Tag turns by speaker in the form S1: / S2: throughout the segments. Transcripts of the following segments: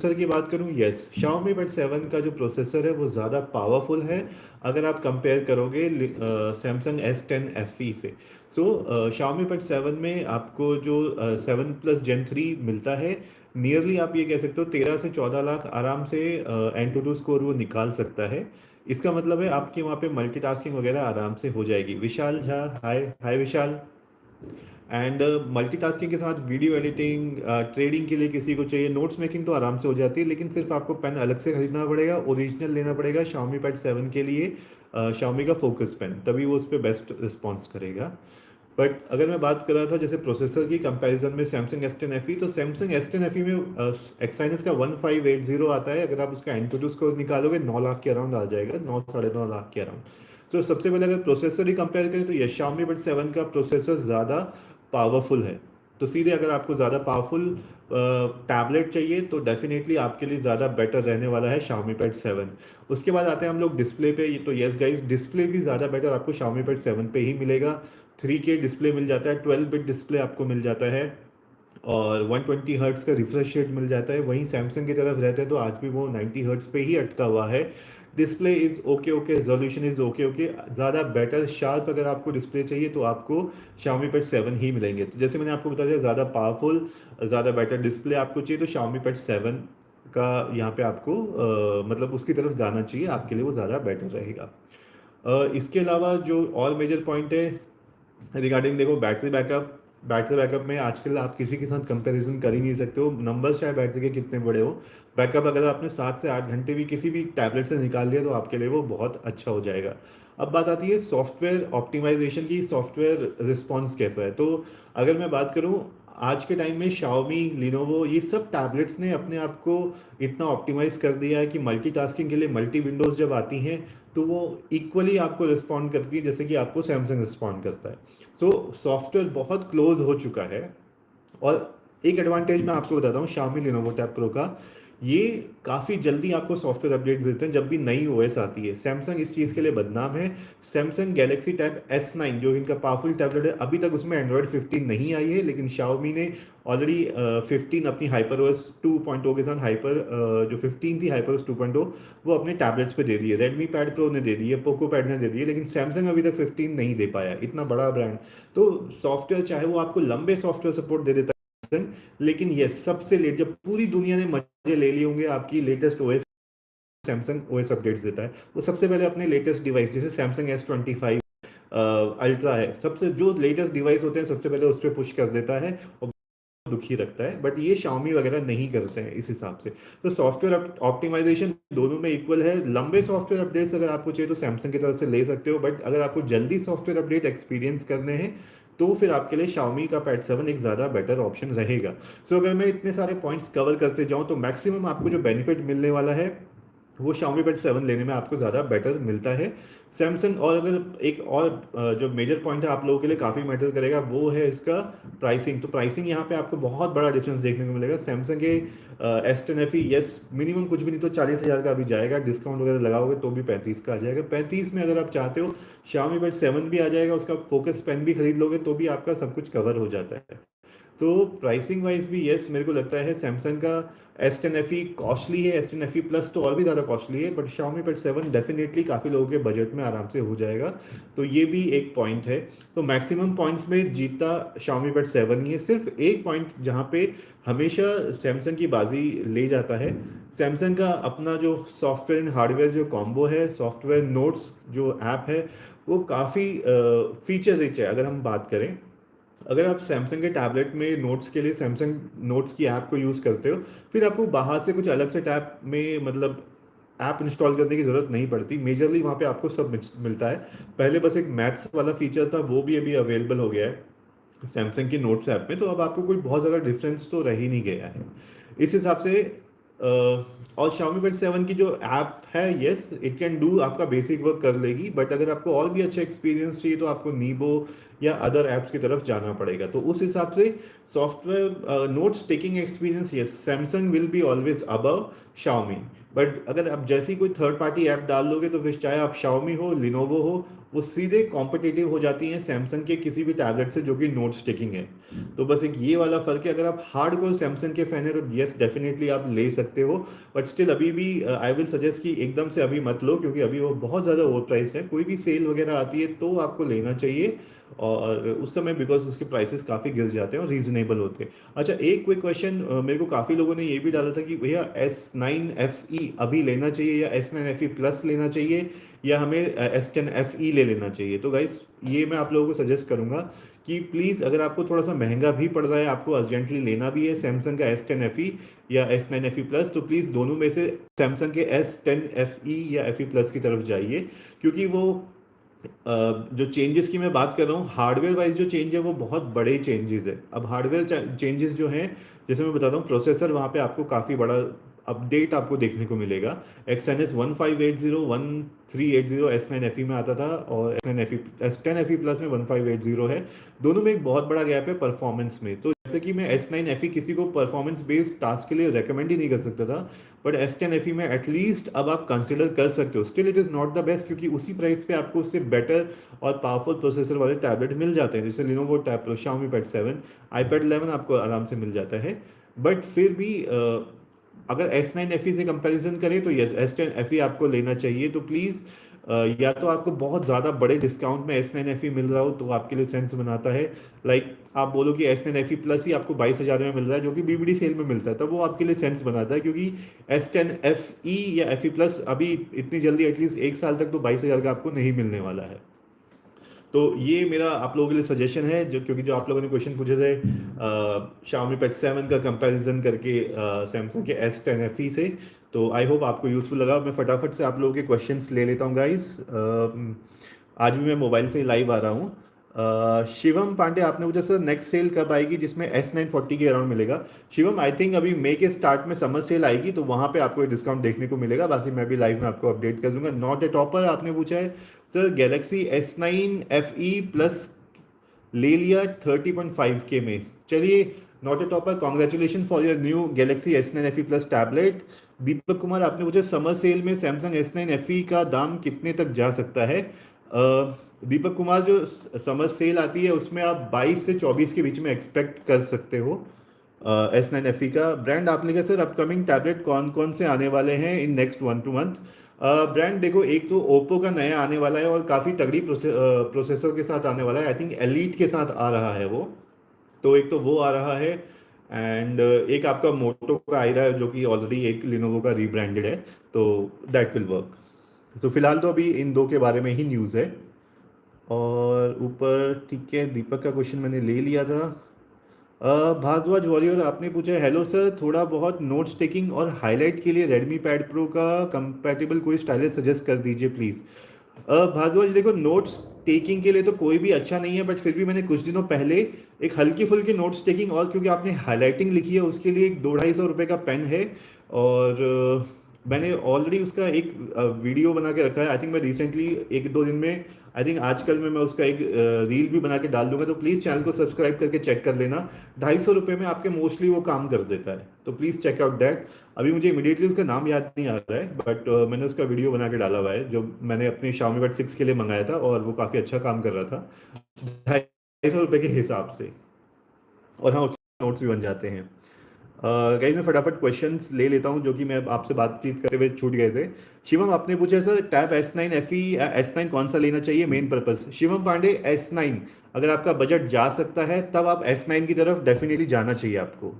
S1: Processor की बात करूं, यस, Xiaomi बट 7 का जो प्रोसेसर है वो ज़्यादा पावरफुल है अगर आप कंपेयर करोगे सैमसंग S10 FE से। सो Xiaomi बट 7 में आपको जो 7 प्लस Gen 3 मिलता है, नियरली आप ये कह सकते हो 13 से 14 लाख आराम से Antutu स्कोर वो निकाल सकता है। इसका मतलब है आपके वहाँ पे मल्टीटास्किंग वगैरह आराम से हो जाएगी। विशाल झा, हाय हाय विशाल। एंड मल्टीटास्किंग के साथ वीडियो एडिटिंग, ट्रेडिंग के लिए किसी को चाहिए, नोट्स मेकिंग तो आराम से हो जाती है, लेकिन सिर्फ आपको पेन अलग से खरीदना पड़ेगा, ओरिजिनल लेना पड़ेगा Xiaomi Pad 7 के लिए। Xiaomi का फोकस पेन, तभी वो उस पर बेस्ट रिस्पॉन्स करेगा। बट अगर मैं बात कर रहा था जैसे प्रोसेसर की कंपैरिजन में सैमसंग S10 FE, तो सैमसंग S10 FE में एक्साइनस का 1580 आता है। अगर आप उसका एंटूटू स्कोर निकालोगे 9 लाख के अराउंड आ जाएगा, 9 साढ़े 9 लाख के अराउंड। तो सबसे पहले अगर प्रोसेसर ही कंपेयर करें तो ये Xiaomi बट 7 का प्रोसेसर ज़्यादा पावरफुल है। तो सीधे अगर आपको ज़्यादा पावरफुल टैबलेट चाहिए तो डेफिनेटली आपके लिए ज़्यादा बेटर रहने वाला है Xiaomi Pad 7। उसके बाद आते हैं हम लोग डिस्प्ले पे। ये तो यस गाइस, डिस्प्ले भी ज़्यादा बेटर आपको Xiaomi Pad 7 पे ही मिलेगा। 3K डिस्प्ले मिल जाता है, 12 बिट डिस्प्ले आपको मिल जाता है, और 120 हर्ट्स का रिफ्रेश रेट मिल जाता है। वहीं सैमसंग की तरफ रहते हैं तो आज भी वो 90 हर्ट्स पे ही अटका हुआ है। Display is okay okay, resolution is okay okay. ज़्यादा बेटर शार्प अगर आपको डिस्प्ले चाहिए तो आपको Xiaomi Pad 7 ही मिलेंगे। तो जैसे मैंने आपको बताया, ज़्यादा पावरफुल, ज़्यादा बेटर डिस्प्ले आपको चाहिए तो Xiaomi Pad 7 का यहाँ पे आपको मतलब उसकी तरफ जाना चाहिए, आपके लिए वो ज़्यादा बेटर रहेगा। इसके अलावा जो और मेजर पॉइंट है रिगार्डिंग, देखो बैटरी बैकअप। बैटरी बैकअप में आजकल आप किसी के साथ कंपैरिजन कर ही नहीं सकते हो, नंबर चाहे बैटरी के कितने बड़े हो। बैकअप अगर आपने 7 से 8 घंटे भी किसी भी टैबलेट से निकाल लिया तो आपके लिए वो बहुत अच्छा हो जाएगा। अब बात आती है सॉफ्टवेयर ऑप्टिमाइजेशन की, सॉफ्टवेयर रिस्पॉन्स कैसा है। तो अगर मैं बात करूं, आज के टाइम में Xiaomi, Lenovo, ये सब टैबलेट्स ने अपने आप को इतना ऑप्टिमाइज कर दिया है कि मल्टीटास्किंग के लिए मल्टी विंडोज़ जब आती हैं तो वो इक्वली आपको रिस्पॉन्ड करती है जैसे कि आपको सैमसंग रिस्पॉन्ड करता है। सो सॉफ्टवेयर बहुत क्लोज हो चुका है। और एक एडवांटेज मैं आपको बताता हूँ Xiaomi Lenovo Tab Pro का, ये काफ़ी जल्दी आपको सॉफ्टवेयर अपडेट्स देते हैं जब भी नई ओएस आती है। सैमसंग इस चीज़ के लिए बदनाम है। सैमसंग गैलेक्सी टैब S9 जो इनका पावरफुल टैबलेट है, अभी तक उसमें एंड्रॉयड 15 नहीं आई है, लेकिन Xiaomi ने ऑलरेडी 15 अपनी हाइपर ओएस 2.0 के साथ हाइपर जो 15 थी हाइपर ओएस 2.0 वो अपने टैबलेट्स पे दे दी है। रेडमी पैड प्रो ने दे दी है, पोको पैड ने दे दी है, लेकिन सैमसंग अभी तक 15 नहीं दे पाया, इतना बड़ा ब्रांड। तो सॉफ्टवेयर चाहे वो आपको लंबे सॉफ्टवेयर सपोर्ट दे देता है, लेकिन ये सबसे लेट, जब पूरी दुनिया ने मजे ले लिए होंगे आपकी latest OS, Samsung OS updates देता है। वो सबसे पहले अपने लेटेस्ट डिवाइस जैसे सैमसंग S25 अल्ट्रा है, सबसे जो लेटेस्ट डिवाइस होते हैं सबसे पहले उस पर पुश कर देता है और दुखी रखता है। बट ये Xiaomi वगैरह नहीं करते हैं इस हिसाब से। तो सॉफ्टवेयर ऑप्टिमाइजेशन दोनों में इक्वल है। लंबे सॉफ्टवेयर अपडेट्स अगर आपको चाहिए तो सैमसंग की तरफ से ले सकते हो, बट अगर आपको जल्दी सॉफ्टवेयर अपडेट एक्सपीरियंस करने हैं तो फिर आपके लिए Xiaomi का पैड 7 एक ज़्यादा बेटर ऑप्शन रहेगा। सो अगर मैं इतने सारे पॉइंट्स कवर करते जाऊं तो मैक्सिमम आपको जो बेनिफिट मिलने वाला है वो Xiaomi Pad 7 लेने में आपको ज़्यादा बेटर मिलता है। सैमसंग, और अगर एक और जो मेजर पॉइंट है आप लोगों के लिए काफ़ी मैटर करेगा वो है इसका प्राइसिंग। तो प्राइसिंग यहाँ पे आपको बहुत बड़ा डिफरेंस देखने को मिलेगा। सैमसंग के S10 FE यस मिनिमम कुछ भी नहीं तो 40,000 का भी जाएगा, डिस्काउंट वगैरह लगाओगे तो भी 35 का आ जाएगा। 35 में अगर आप चाहते हो Xiaomi Pad 7 भी आ जाएगा, उसका फोकस पेन भी खरीद लोगे तो भी आपका सब कुछ कवर हो जाता है। तो प्राइसिंग वाइज भी यस, मेरे को लगता है सैमसंग का S10 FE कॉस्टली है, S10 FE प्लस तो और भी ज़्यादा कॉस्टली है, बट Xiaomi Pad 7 डेफिनेटली काफ़ी लोगों के बजट में आराम से हो जाएगा। तो ये भी एक पॉइंट है। तो मैक्सिमम पॉइंट्स में जीतता Xiaomi Pad 7 ही है। सिर्फ एक पॉइंट जहाँ पे हमेशा सैमसंग की बाजी ले जाता है, सैमसंग का अपना जो सॉफ्टवेयर एंड हार्डवेयर जो कॉम्बो है, सॉफ्टवेयर नोट्स जो ऐप है वो काफ़ी फीचर रिच है। अगर हम बात करें, अगर आप सैमसंग के टैबलेट में नोट्स के लिए सैमसंग नोट्स की ऐप को यूज़ करते हो, फिर आपको बाहर से कुछ अलग से टैब में मतलब ऐप इंस्टॉल करने की ज़रूरत नहीं पड़ती। मेजरली वहाँ पे आपको सब मिलता है। पहले बस एक मैथ्स वाला फीचर था, वो भी अभी अवेलेबल हो गया है सैमसंग की नोट्स ऐप में, तो अब आपको कोई बहुत ज़्यादा डिफरेंस तो रह ही नहीं गया है इस हिसाब से। और Xiaomi Pad 7 की जो ऐप है, यस इट कैन डू, आपका बेसिक वर्क कर लेगी, बट अगर आपको और भी अच्छा एक्सपीरियंस चाहिए तो आपको नीबो या अदर ऐप्स की तरफ जाना पड़ेगा। तो उस हिसाब से software notes taking experience, yes, Samsung will be always above Xiaomi. But अगर आप जैसी कोई थर्ड पार्टी ऐप डाल दोगे तो फिर चाहे आप शाओमी हो, लिनोवो हो, वो सीधे कॉम्पिटिटिव हो जाती हैं सैमसंग के किसी भी टैबलेट से जो कि नोट्स टेकिंग है। तो बस एक ये वाला फर्क है। अगर आप हार्डकोर सैमसंग के फैन है तो यस डेफिनेटली आप ले सकते हो, बट स्टिल अभी भी आई विल सजेस्ट कि एकदम से अभी मत लो, क्योंकि अभी वो बहुत ज़्यादा ओवर प्राइस है। कोई भी सेल वगैरह आती है तो आपको लेना चाहिए, और उस समय बिकॉज उसके प्राइसेस काफ़ी गिर जाते हैं और रीजनेबल होते हैं। अच्छा, एक क्विक क्वेश्चन, मेरे को काफ़ी लोगों ने ये भी डाला था कि भैया S9 FE अभी लेना चाहिए या S9 FE+ लेना चाहिए, या हमें S10 FE ले लेना चाहिए। तो गाइस ये मैं आप लोगों को सजेस्ट करूंगा कि प्लीज़ अगर आपको थोड़ा सा महंगा भी पड़ रहा है, आपको अर्जेंटली लेना भी है सैमसंग का S10 FE या S9 FE+, तो प्लीज़ दोनों में से सैमसंग के S10 FE या FE+ की तरफ जाइए, क्योंकि वो जो चेंजेस की मैं बात कर रहा हूँ, हार्डवेयर वाइज जो चेंज है वो बहुत बड़े चेंजेस है। अब हार्डवेयर चेंजेस जो हैं, जैसे मैं बताता हूँ, प्रोसेसर वहाँ पे आपको काफ़ी बड़ा अपडेट आपको देखने को मिलेगा। Exynos 1580 1380 S9 FE में आता था, और S10 FE+ में 1580 है। दोनों में एक बहुत बड़ा गैप है परफॉर्मेंस में। तो जैसे कि मैं S9 FE किसी को परफॉर्मेंस बेस्ड टास्क के लिए रेकमेंड ही नहीं कर सकता था, बट S10 FE में एटलीस्ट अब आप कंसिडर कर सकते हो। Still it is not the best, क्योंकि उसी प्राइस पे आपको उससे बेटर और पावरफुल प्रोसेसर वाले टैबलेट मिल जाते हैं, जैसे Lenovo tab pro, Xiaomi Pad 7, iPad 11 आपको आराम से मिल जाता है। बट फिर भी अगर S9 FE से कंपैरिजन करें तो यस, S10 FE आपको लेना चाहिए। तो प्लीज़ या तो आपको बहुत ज़्यादा बड़े डिस्काउंट में S9 FE मिल रहा हो तो आपके लिए सेंस बनाता है। लाइक आप बोलो कि S9 FE+ ही आपको 22,000 में मिल रहा है, जो कि BBD सेल में मिलता है, तब वो आपके लिए सेंस बनाता है, क्योंकि S10 FE या FE+ अभी इतनी जल्दी एटलीस्ट एक साल तक तो 22,000 का आपको नहीं मिलने वाला है। तो ये मेरा आप लोगों के लिए सजेशन है, जो क्योंकि जो आप लोगों ने क्वेश्चन पूछे थे Xiaomi Pad 7 का कंपैरिजन करके सैमसंग के S10 FE से, तो आई होप आपको यूज़फुल लगा। मैं फटाफट से आप लोगों के क्वेश्चंस ले लेता हूँ गाइस। आज भी मैं मोबाइल से लाइव आ रहा हूँ। शिवम पांडे आपने पूछा सर नेक्स्ट सेल कब आएगी जिसमें S940 के अराउंड मिलेगा। शिवम आई थिंक अभी मई के स्टार्ट में समर सेल आएगी, तो वहाँ पे आपको डिस्काउंट देखने को मिलेगा। बाकी मैं भी लाइव में आपको अपडेट कर दूंगा। नॉट ए टॉपर आपने पूछा है सर, गैलेक्सी S9 FE+ ले लिया 30.5K में। चलिए, not a topper, congratulation for your new Galaxy S9 FE+ tablet. Deepak Kumar आपने पूछा समर सेल में सैमसंग S9 FE का दाम कितने तक जा सकता है। दीपक कुमार, जो समर सेल आती है उसमें आप 22 से 24 के बीच में एक्सपेक्ट कर सकते हो S9 FE का। ब्रांड आपने कहा सर अपकमिंग टैबलेट कौन कौन से आने वाले हैं इन नेक्स्ट 1 2 मंथ। ब्रांड देखो, एक तो ओप्पो का नया आने वाला है और काफ़ी तगड़ी प्रोसेसर के साथ आने वाला है। आई थिंक एलीट के साथ आ रहा है वो, तो एक तो वो आ रहा है। एंड एक आपका मोटो का आ रहा है, जो कि ऑलरेडी एक लिनोवो का रीब्रांडेड है, तो दैट विल वर्क। तो फिलहाल तो अभी इन दो के बारे में ही न्यूज़ है। और ऊपर ठीक है, दीपक का क्वेश्चन मैंने ले लिया था। भारद्वाज वॉरियर आपने पूछा है हेलो सर, थोड़ा बहुत नोट्स टेकिंग और हाईलाइट के लिए रेडमी पैड प्रो का कंपैटिबल कोई स्टाइलस सजेस्ट कर दीजिए प्लीज़। भारद्वाज देखो, नोट्स टेकिंग के लिए तो कोई भी अच्छा नहीं है, बट फिर भी मैंने कुछ दिनों पहले एक हल्की फुल्की नोट्स टेकिंग, और क्योंकि आपने हाईलाइटिंग लिखी है उसके लिए एक 200-250 रुपये का पेन है। और मैंने ऑलरेडी उसका एक वीडियो बना के रखा है। आई थिंक मैं रिसेंटली 1 2 दिन में, आई थिंक आजकल में मैं उसका एक रील भी बना के डाल दूंगा, तो प्लीज़ चैनल को सब्सक्राइब करके चेक कर लेना। 250 रुपये में आपके मोस्टली वो काम कर देता है, तो प्लीज़ चेक आउट दैट। अभी मुझे इमीडिएटली उसका नाम याद नहीं आ रहा है, बट मैंने उसका वीडियो बना के डाला हुआ है, जो मैंने अपने Xiaomi Pad 6 के लिए मंगाया था, और वो काफ़ी अच्छा काम कर रहा था 250 रुपये के हिसाब से। और हाँ, उससे नोट्स भी बन जाते हैं। गाइस मैं फटाफट क्वेश्चंस ले लेता हूं जो कि मैं आपसे बातचीत करते हुए छूट गए थे। शिवम आपने पूछा sir tab S9 FE S9 कौन सा लेना चाहिए main purpose. Shivam Pandey, S9 अगर आपका बजट जा सकता है तब आप S9 की तरफ डेफिनेटली जाना चाहिए आपको।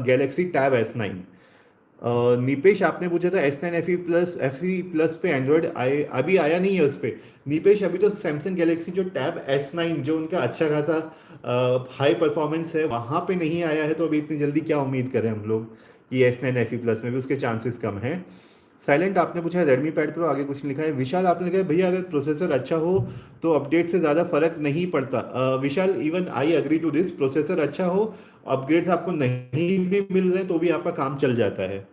S1: Galaxy tab S9। निपेश आपने पूछा था S9 FE+ पे एंड्रॉयड आए अभी आया नहीं है उस पर। निपेश, अभी तो सैमसंग गैलेक्सी जो टैब S9 जो उनका अच्छा खासा हाई परफॉर्मेंस है वहाँ पे नहीं आया है, तो अभी इतनी जल्दी क्या उम्मीद करें हम लोग कि S9 FE+ में भी उसके चांसेस कम हैं। साइलेंट आपने पूछा है रेडमी पैड प्रो, आगे कुछ लिखा है। विशाल आपने लिखा है भैया अगर प्रोसेसर अच्छा हो तो अपडेट से ज़्यादा फर्क नहीं पड़ता। Vishal, even I agree to this, processor अच्छा हो, अपग्रेड्स आपको नहीं भी मिल रहे हैं तो भी आपका काम चल जाता है।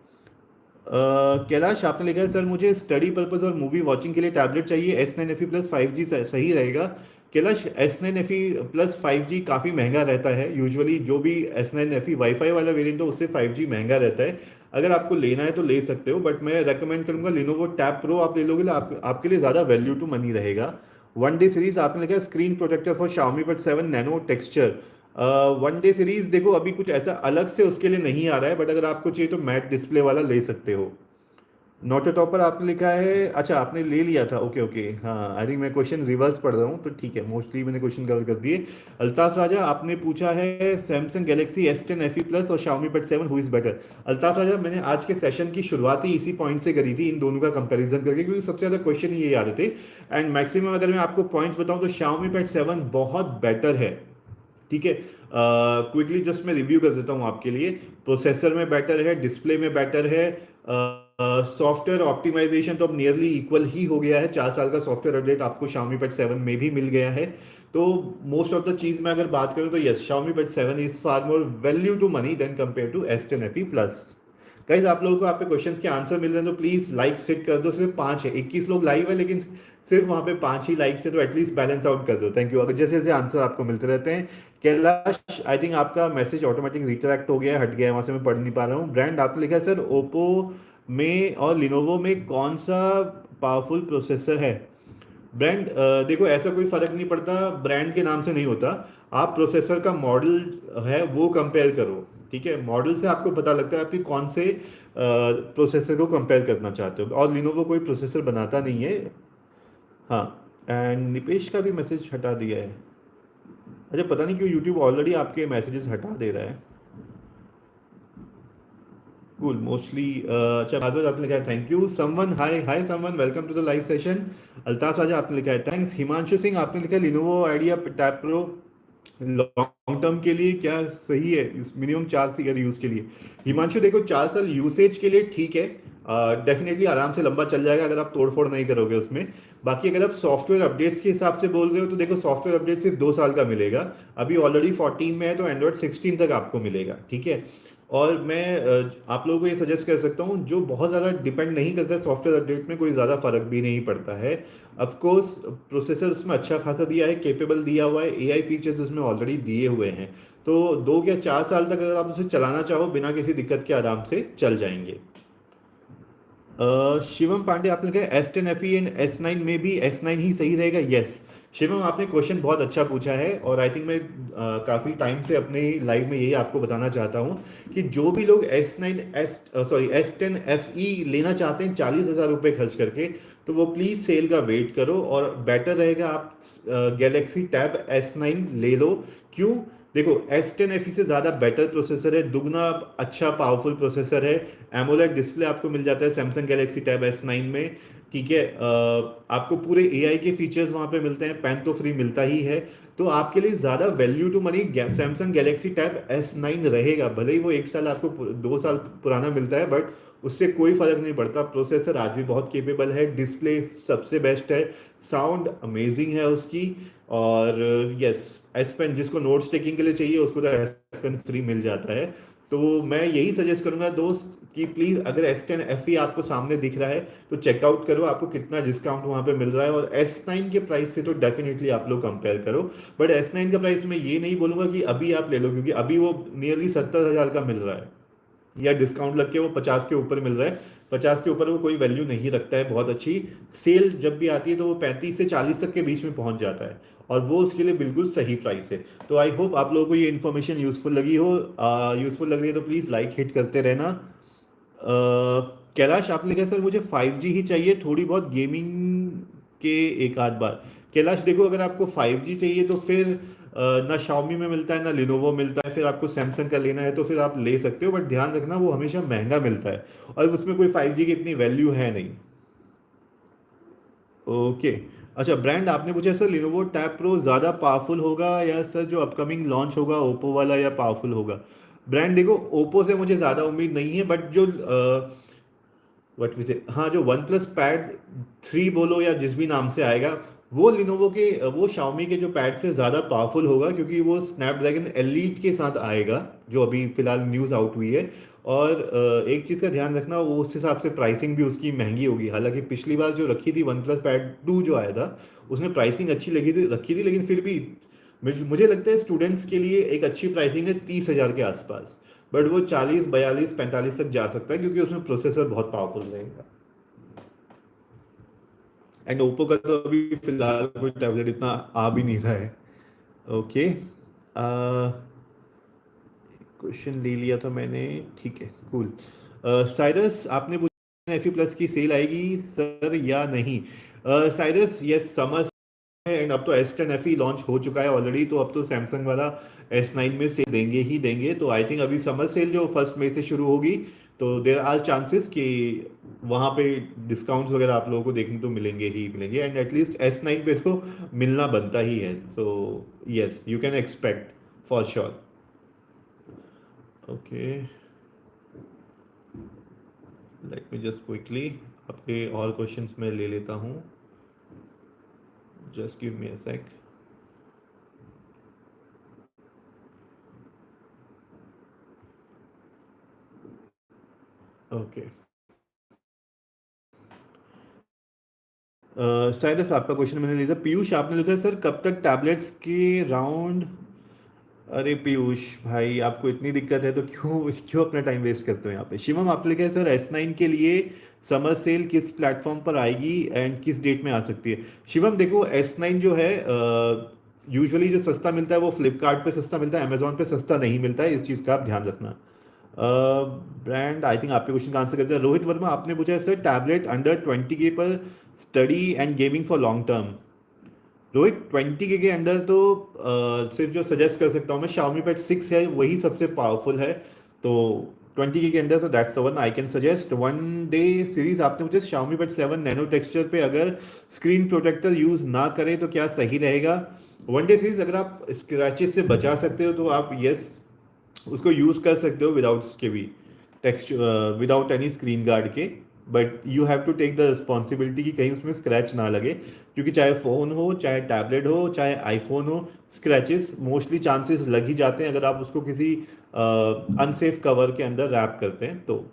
S1: कैलाश आपने लिखा है सर मुझे स्टडी पर्पस और मूवी वॉचिंग के लिए टैबलेट चाहिए, S9 FE+ 5G सही रहेगा Kailash S9 FE plus 5G काफ़ी महंगा रहता है। यूजुअली जो भी S9 FE वाईफाई वाला वेरिएंट हो उससे 5G महंगा रहता है। अगर आपको लेना है तो ले सकते हो, बट मैं रेकमेंड करूंगा Lenovo Tab Pro आप ले लोगे तो आपके लिए ज़्यादा वैल्यू टू मनी रहेगा। 1 डे सीरीज आपने लिखा है screen protector for Xiaomi Bud 7 nano texture. 1 day series देखो अभी कुछ ऐसा अलग से उसके लिए नहीं आ रहा है, बट अगर आपको चाहिए तो मैट डिस्प्ले वाला ले सकते हो। नोट टॉपर आपने लिखा है, अच्छा आपने ले लिया था, ओके ओके, हाँ आई थिंक मैं क्वेश्चन रिवर्स पढ़ रहा हूँ तो ठीक है, मोस्टली मैंने क्वेश्चन कवर कर दिए। अल्ताफ राजा आपने पूछा है Samsung Galaxy S10 FE plus और Xiaomi Bud 7 who is better. Altaf Raja मैंने आज के सेशन की शुरुआत ही इसी पॉइंट से करी थी, इन दोनों का कंपैरिजन करके, क्योंकि सबसे ज़्यादा क्वेश्चन ये आ रहे थे। एंड मैक्सिमम अगर मैं आपको पॉइंट्स बताऊं तो Xiaomi Bud 7 बहुत बेटर है। ठीक है, क्विकली जस्ट मैं रिव्यू कर देता हूँ आपके लिए। प्रोसेसर में बेटर है, डिस्प्ले में बेटर है, सॉफ्टवेयर ऑप्टिमाइजेशन तो अब नियरली इक्वल ही हो गया है, 4 साल का सॉफ्टवेयर अपडेट आपको Xiaomi Bud 7 में भी मिल गया है। तो मोस्ट ऑफ द चीज में अगर बात करूं तो yes, Xiaomi Bud 7 is far more value to money than compare to S10 FE plus. Guys आप लोगों को आपके क्वेश्चंस के आंसर मिल रहे हैं तो प्लीज लाइक सेट कर दो, सिर्फ 5 है, 21 लोग लाइव है लेकिन सिर्फ वहां पे 5 ही लाइक्स है, तो एटलीस्ट बैलेंस आउट कर दो, थैंक यू। अगर जैसे जैसे आंसर आपको मिलते रहते हैं। कैलाश आई थिंक आपका मैसेज ऑटोमेटिक रिट्रैक्ट हो गया है, हट गया है वहां से, मैं पढ़ नहीं पा रहा हूँ। ब्रांड आपने लिखा है सर ओप्पो में और लिनोवो में कौन सा पावरफुल प्रोसेसर है। ब्रांड देखो ऐसा कोई फर्क नहीं पड़ता, ब्रांड के नाम से नहीं होता, आप प्रोसेसर का मॉडल है वो कंपेयर करो। ठीक है, मॉडल से आपको पता लगता है आपकी कौन से प्रोसेसर को कंपेयर करना चाहते हो, और लिनोवो कोई प्रोसेसर बनाता नहीं है। हाँ, एंड निपेश का भी मैसेज हटा दिया है। अच्छा पता नहीं क्यों यूट्यूब ऑलरेडी आपके मैसेजेस हटा दे रहा है। Cool mostly. अच्छा भागवत आपने लिखा है thank you. Someone hi hi someone, welcome to the live session. Altaf Raja आपने लिखा है थैंक्स। हिमांशु सिंह आपने लिखा है Lenovo Idea Tab Pro long term के लिए क्या सही है, मिनिमम 4 ईयर यूज के लिए। हिमांशु देखो 4 साल यूसेज के लिए ठीक है, डेफिनेटली आराम से लंबा चल जाएगा अगर आप तोड़फोड़ नहीं करोगे उसमें। बाकी अगर आप सॉफ्टवेयर अपडेट्स के हिसाब से बोल रहे हो तो देखो सॉफ्टवेयर अपडेट सिर्फ 2 साल का मिलेगा, अभी ऑलरेडी 14 में है तो एंड्रॉयड 16 तक आपको मिलेगा। ठीक है, और मैं आप लोगों को ये सजेस्ट कर सकता हूँ, जो बहुत ज़्यादा डिपेंड नहीं करता सॉफ्टवेयर अपडेट में, कोई ज़्यादा फर्क भी नहीं पड़ता है। ऑफ कोर्स प्रोसेसर उसमें अच्छा खासा दिया है, केपेबल दिया हुआ है, एआई फीचर्स उसमें ऑलरेडी दिए हुए हैं, तो 2 या 4 साल तक अगर आप उसे चलाना चाहो बिना किसी दिक्कत के आराम से चल जाएंगे। शिवम पांडे आपने कहा S10 FE एंड S9 में भी S9 ही सही रहेगा। यस शिवम, आपने क्वेश्चन बहुत अच्छा पूछा है, और आई थिंक मैं काफ़ी टाइम से अपने लाइव में यही आपको बताना चाहता हूँ कि जो भी लोग S10 FE लेना चाहते हैं 40,000 रुपये खर्च करके, तो वो प्लीज़ सेल का वेट करो, और बेटर रहेगा आप गैलेक्सी टैब S9 ले लो। क्यों, देखो S10 FE से ज़्यादा बेटर प्रोसेसर है, दुगना अच्छा पावरफुल प्रोसेसर है, एमोलेड डिस्प्ले आपको मिल जाता है सैमसंग गैलेक्सी टैब S9 में। ठीक है, आपको पूरे एआई के फीचर्स वहाँ पे मिलते हैं, पेन तो फ्री मिलता ही है, तो आपके लिए ज़्यादा value to money Samsung Galaxy tab S9 रहेगा। भले ही वो 1 साल आपको 2 साल पुराना मिलता है, बट उससे कोई फर्क नहीं पड़ता, प्रोसेसर आज भी बहुत केपेबल है, डिस्प्ले सबसे बेस्ट है, साउंड अमेजिंग है उसकी, और यस एस पेन जिसको नोट्स टेकिंग के लिए चाहिए उसको तो एस पेन फ्री मिल जाता है। तो मैं यही सजेस्ट करूंगा दोस्त कि प्लीज़ अगर S10 FE आपको सामने दिख रहा है तो चेकआउट करो, आपको कितना डिस्काउंट वहाँ पे मिल रहा है, और S9 के प्राइस से तो डेफिनेटली आप लोग कंपेयर करो। बट S9 का प्राइस मैं ये नहीं बोलूँगा कि अभी आप ले लो, क्योंकि अभी वो नियरली 70,000 का मिल रहा है, या डिस्काउंट लग के वो 50 के ऊपर मिल रहा है। 50 के ऊपर वो कोई वैल्यू नहीं रखता है, बहुत अच्छी सेल जब भी आती है तो वो 35 से 40 तक के बीच में पहुंच जाता है, और वो उसके लिए बिल्कुल सही प्राइस है। तो आई होप आप लोगों को ये इन्फॉर्मेशन यूजफुल लगी हो, यूजफुल लग रही है तो प्लीज़ लाइक हिट करते रहना। कैलाश आपने कहा सर मुझे 5G ही चाहिए, थोड़ी बहुत गेमिंग के एक आध बार। कैलाश देखो अगर आपको 5G चाहिए तो फिर ना Xiaomi में मिलता है ना Lenovo मिलता है, फिर आपको सैमसंग का लेना है तो फिर आप ले सकते हो, बट ध्यान रखना वो हमेशा महंगा मिलता है, और उसमें कोई 5G की इतनी वैल्यू है नहीं। ओके, अच्छा ब्रांड आपने पूछा सर Lenovo टैब प्रो ज़्यादा पावरफुल होगा या सर जो अपकमिंग लॉन्च होगा ओप्पो वाला, या पावरफुल होगा। ब्रांड देखो ओप्पो से मुझे ज़्यादा उम्मीद नहीं है, बट जो व्हाट वी से, हाँ जो वन प्लस पैड 3 बोलो या जिस भी नाम से आएगा, वो लिनोवो के वो Xiaomi के जो पैड से ज़्यादा पावरफुल होगा, क्योंकि वो स्नैपड्रैगन एलीट के साथ आएगा, जो अभी फिलहाल न्यूज़ आउट हुई है। और एक चीज़ का ध्यान रखना, वो उस हिसाब से प्राइसिंग भी उसकी महंगी होगी। हालांकि पिछली बार जो रखी थी वन प्लस पैड 2 जो आया था, उसमें प्राइसिंग अच्छी लगी थी रखी थी, लेकिन फिर भी मुझे लगता है स्टूडेंट्स के लिए एक अच्छी प्राइसिंग है 30,000 के आसपास। बट वो 40, 42, 45 तक जा सकता है, क्योंकि उसमें प्रोसेसर बहुत पावरफुल रहेगा। एंड ओप्पो का तो अभी फिलहाल कोई टैबलेट इतना आ भी नहीं रहा है। ओके, क्वेश्चन ले लिया था मैंने, ठीक है, कूल। साइरस आपने पूछा एफ प्लस की सेल आएगी सर या नहीं। साइरस, यस, समर है, एंड अब तो S10 FE लॉन्च हो चुका है ऑलरेडी, तो अब तो सैमसंग वाला S9 में सेल देंगे ही देंगे। तो आई थिंक अभी समर सेल जो 1 मई से शुरू होगी, तो देर आर चांसेस कि वहाँ पे डिस्काउंट्स वगैरह आप लोगों को देखने तो मिलेंगे ही मिलेंगे, एंड एटलीस्ट S9 पे तो मिलना बनता ही है। So yes, you can expect for sure. Okay, let me just quickly आपके और क्वेश्चंस में ले लेता हूँ। जस्ट गिव मी अ सेक। ओके, साइरस आपका क्वेश्चन मैंने लिया था। पीयूष आपने लिखा है सर कब तक टैबलेट्स के राउंड। अरे पीयूष भाई, आपको इतनी दिक्कत है तो क्यों क्यों अपना टाइम वेस्ट करते हो यहाँ पे। शिवम आप लिखा है सर S9 के लिए समर सेल किस प्लेटफॉर्म पर आएगी एंड किस डेट में आ सकती है। शिवम देखो, S9 जो है यूजुअली जो सस्ता मिलता है वो फ्लिपकार्ट पे सस्ता मिलता है, अमेजोन पे सस्ता नहीं मिलता है, इस चीज़ का आप ध्यान रखना। ब्रांड, आई थिंक आपके क्वेश्चन का आंसर करते हैं। रोहित वर्मा आपने पूछा है सर टैबलेट अंडर 20K पर study and gaming for long term. Rohit 20K के अंदर तो सिर्फ जो सजेस्ट कर सकता हूँ मैं, Xiaomi Pad 6 है, वही सबसे पावरफुल है। तो 20K के अंदर तो that's the one I can suggest. One day series आपने मुझे Xiaomi Pad 7 नैनो टेक्सचर पे अगर स्क्रीन प्रोटेक्टर यूज ना करें तो क्या सही रहेगा। वन डे सीरीज अगर आप स्क्रैचेस से बचा सकते हो तो आप यस उसको यूज कर सकते हो विदाउट उसके भी text, without any screen guard के। But you have to take the responsibility कि कहीं उसमें स्क्रैच ना लगे, क्योंकि चाहे फ़ोन हो, चाहे टैबलेट हो, चाहे आईफोन हो, स्क्रैचेस मोस्टली चांसेस लग ही जाते हैं अगर आप उसको किसी अनसेफ कवर के अंदर रैप करते हैं तो।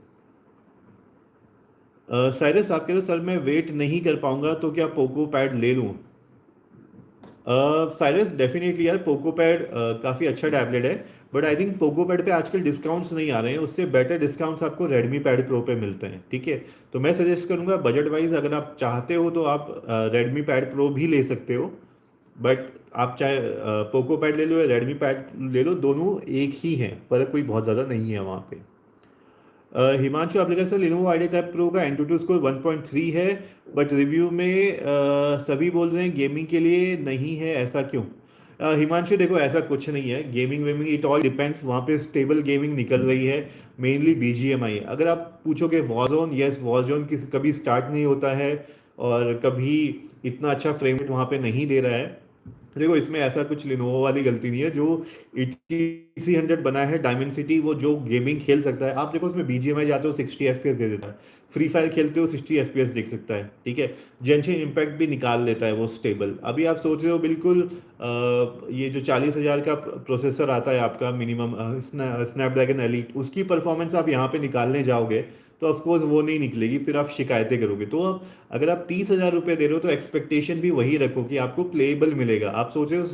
S1: साइरस आप कह रहे हो सर मैं वेट नहीं कर पाऊंगा तो क्या पोको पैड ले लूं। साइरस डेफिनेटली यार, पोको पैड काफ़ी अच्छा टैबलेट है। But I think Poco pad पे आजकल डिस्काउंट्स नहीं आ रहे हैं, उससे बेटर डिस्काउंट्स आपको रेडमी पैड प्रो पे मिलते हैं, ठीक है। तो मैं सजेस्ट करूंगा बजट वाइज अगर आप चाहते हो तो आप रेडमी पैड प्रो भी ले सकते हो। बट आप चाहे पोको पैड ले लो या रेडमी पैड ले लो, दोनों एक ही हैं, फ़र्क कोई बहुत ज़्यादा नहीं है वहाँ पे। हिमांशु आपने कहा sir Lenovo idea Tab pro का एंटूटू स्कोर 1.3 है, बट रिव्यू में सभी बोल रहे हैं गेमिंग के लिए नहीं है, ऐसा क्यों। हिमांशु देखो, ऐसा कुछ नहीं है, गेमिंग वेमिंग इट ऑल डिपेंड्स, वहाँ पे स्टेबल गेमिंग निकल रही है, मेनली BGMI। अगर आप पूछोगे वॉरजोन, यस वॉरजोन कभी स्टार्ट नहीं होता है और कभी इतना अच्छा फ्रेम रेट वहाँ पे नहीं दे रहा है। देखो इसमें ऐसा कुछ लिनोवो वाली गलती नहीं है, जो 8300 बना है डायमंड सिटी, वो जो गेमिंग खेल सकता है। आप देखो उसमें BGMI जाते हो 60 FPS दे देता है, फ्री फायर खेलते हो 60 FPS देख सकता है, ठीक है। जेंशिन इम्पैक्ट भी निकाल लेता है वो स्टेबल। अभी आप सोच रहे हो बिल्कुल ये जो 40,000 का प्रोसेसर आता है आपका मिनिमम, स्नैपड्रैगन एलीट, उसकी परफॉर्मेंस आप यहाँ पे निकालने जाओगे तो ऑफकोर्स वो नहीं निकलेगी, फिर आप शिकायतें करोगे। तो अब अगर आप 30,000 रुपये दे रहे हो तो एक्सपेक्टेशन भी वही रखो कि आपको प्लेएबल मिलेगा। आप सोच रहे हो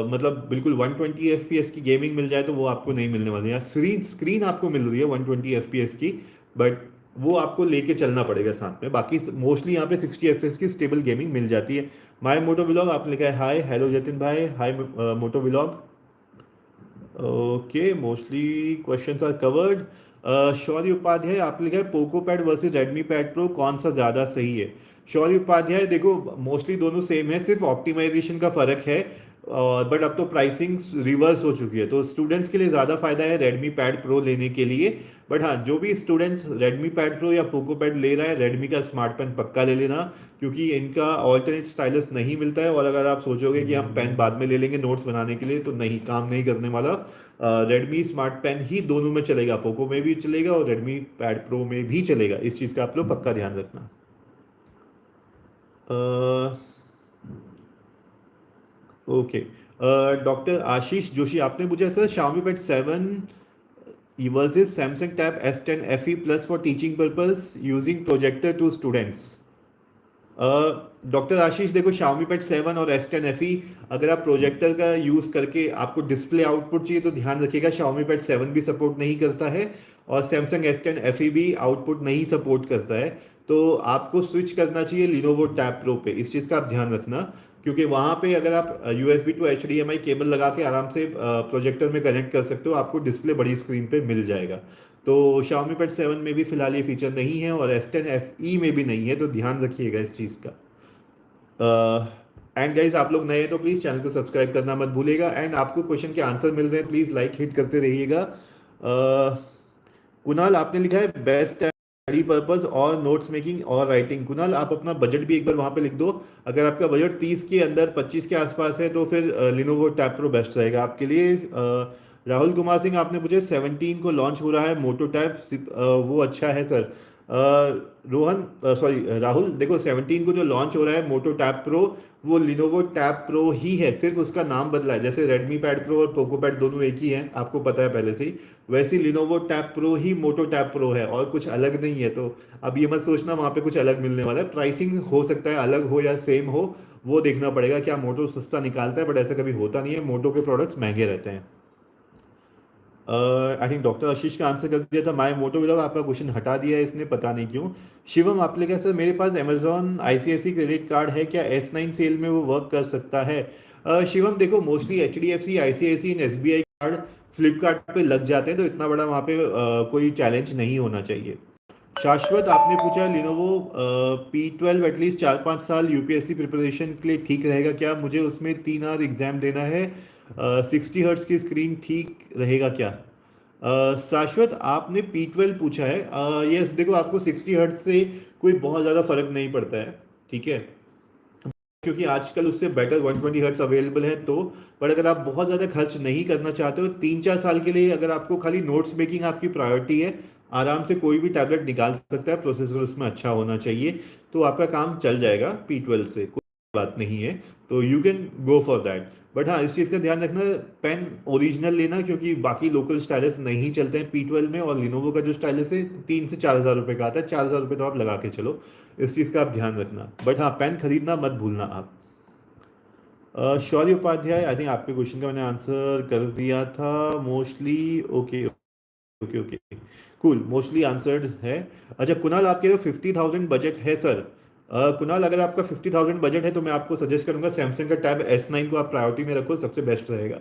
S1: मतलब बिल्कुल 120 FPS की गेमिंग मिल जाए तो वो आपको नहीं मिलने वाली है। स्क्रीन स्क्रीन आपको मिल रही है 120 FPS की, बट वो आपको लेके चलना पड़ेगा साथ में। बाकी मोस्टली यहाँ पे 60 FPS की स्टेबल गेमिंग मिल जाती है। माय मोटो व्लॉग आपने लिखा है हाय, हेलो जतिन भाई, hi Moto vlog. Okay, mostly questions are covered. Shaurya Upadhyay आपने लिखा है Poco Pad versus Redmi Pad Pro कौन सा ज़्यादा सही है। शौर्य उपाध्याय देखो, मोस्टली दोनों सेम है, सिर्फ ऑप्टिमाइजेशन का फ़र्क है। और बट अब तो प्राइसिंग रिवर्स हो चुकी है, तो स्टूडेंट्स के लिए ज़्यादा फायदा है रेडमी पैड प्रो लेने के लिए। बट हाँ, जो भी स्टूडेंट रेडमी पैड प्रो या पोको पैड ले रहा है, रेडमी का स्मार्ट पेन पक्का ले लेना, क्योंकि इनका ऑल्टरनेट स्टाइलस नहीं मिलता है। और अगर आप सोचोगे कि हम पेन बाद में ले लेंगे नोट्स बनाने के लिए, तो नहीं, काम नहीं करने वाला। रेडमी स्मार्ट पेन ही दोनों में चलेगा, पोको में भी चलेगा और रेडमी पैड प्रो में भी चलेगा, इस चीज़ का आप लोग पक्का ध्यान रखना। ओके, डॉक्टर आशीष जोशी आपने पूछा sir Xiaomi Pad 7 versus Samsung Tab S10 FE plus for teaching purpose using projector to students. Doctor Ashish देखो, Xiaomi Pad 7 और S10 FE अगर आप प्रोजेक्टर का यूज़ करके आपको डिस्प्ले आउटपुट चाहिए तो ध्यान रखिएगा Xiaomi Pad 7 भी सपोर्ट नहीं करता है और Samsung S10 FE भी आउटपुट नहीं सपोर्ट करता है। तो आपको स्विच करना चाहिए Lenovo Tab Pro पे, इस चीज़ का आप ध्यान रखना, क्योंकि वहाँ पे अगर आप USB टू HDMI केबल लगा के आराम से प्रोजेक्टर में कनेक्ट कर सकते हो, आपको डिस्प्ले बड़ी स्क्रीन पे मिल जाएगा। तो Xiaomi Pad 7 में भी फिलहाल ये फीचर नहीं है और S10 FE में भी नहीं है, तो ध्यान रखिएगा इस चीज़ का। एंड गाइज, आप लोग नए हैं तो प्लीज़ चैनल को सब्सक्राइब करना मत भूलिएगा, एंड आपको क्वेश्चन के आंसर मिल रहे हैं प्लीज़ लाइक हिट करते रहिएगा। कुणाल आपने लिखा है बेस्ट स्टडी पर्पस और नोट्स मेकिंग और राइटिंग। कुणाल आप अपना बजट भी एक बार वहाँ पे लिख दो। अगर आपका बजट 30 के अंदर 25 के आसपास है तो फिर लिनोवो टैब प्रो बेस्ट रहेगा आपके लिए। राहुल कुमार सिंह आपने पूछे 17 को लॉन्च हो रहा है मोटो टैब, वो अच्छा है सर। रोहन सॉरी राहुल, देखो 17 को जो लॉन्च हो रहा है मोटो टैब प्रो, वो लिनोवो टैब प्रो ही है, सिर्फ उसका नाम बदला है। जैसे रेडमी पैड प्रो और पोको पैड दोनों एक ही हैं, आपको पता है पहले से ही, वैसे लिनोवो टैब प्रो ही मोटो टैब प्रो है और कुछ अलग नहीं है। तो अब ये मत सोचना वहाँ पे कुछ अलग मिलने वाला है। प्राइसिंग हो सकता है अलग हो या सेम हो, वो देखना पड़ेगा। क्या मोटो सस्ता निकालता है, बट ऐसा कभी होता नहीं है, मोटो के प्रोडक्ट्स महंगे रहते हैं। आई थिंक डॉक्टर आशीष का आंसर कर दिया था। माई मोटो विलॉग आपका क्वेश्चन हटा दिया है इसने, पता नहीं क्यों। शिवम आपने क्या सर, मेरे पास अमेजॉन ICICI क्रेडिट कार्ड है, क्या S9 सेल में वो वर्क कर सकता है? शिवम देखो, mostly HDFC ICICI and SBI card Flipkart पे लग जाते हैं, तो इतना बड़ा वहाँ पे कोई चैलेंज नहीं होना चाहिए। शाश्वत आपने पूछा लिनोवो P12 एटलीस्ट 4-5 साल यूपीएससी प्रिपरेशन के लिए ठीक रहेगा क्या? मुझे उसमें 3 आवर एग्जाम देना है, 60 हर्ट्स की स्क्रीन ठीक रहेगा क्या? शाश्वत आपने P12 पूछा है। यस देखो, आपको 60 हर्ट्स से कोई बहुत ज़्यादा फर्क नहीं पड़ता है, ठीक है, क्योंकि आजकल उससे बेटर 120 हर्ट्स अवेलेबल है। तो पर अगर आप बहुत ज़्यादा खर्च नहीं करना चाहते हो 3-4 साल के लिए, अगर आपको खाली नोट्स मेकिंग आपकी प्रायोरिटी है, आराम से कोई भी टैबलेट निकाल सकता है, प्रोसेसर उसमें अच्छा होना चाहिए, तो आपका काम चल जाएगा P12 से, कोई बात नहीं है। तो you can go for that. But हाँ, इस चीज़ का ध्यान रखना, पेन ओरिजिनल लेना, क्योंकि बाकी लोकल स्टाइलस नहीं चलते हैं P12 में, और लिनोवो का जो स्टाइलस है 3 से 4 हज़ार रुपये का आता है, 4 हज़ार रुपये तो आप लगा के चलो, इस चीज़ का आप ध्यान रखना। बट हाँ, पेन खरीदना मत भूलना आप। शौर्य उपाध्याय, आई थिंक आपके क्वेश्चन का मैंने आंसर कर दिया था mostly. Okay okay okay, cool, mostly answered है। अच्छा कुणाल, आप कह रहे हो 50,000 बजट है सर। कुणाल, अगर आपका 50,000 बजट है तो मैं आपको सजेस्ट करूंगा सैमसंग का टैब S9 को आप प्रायोरिटी में रखो, सबसे बेस्ट रहेगा।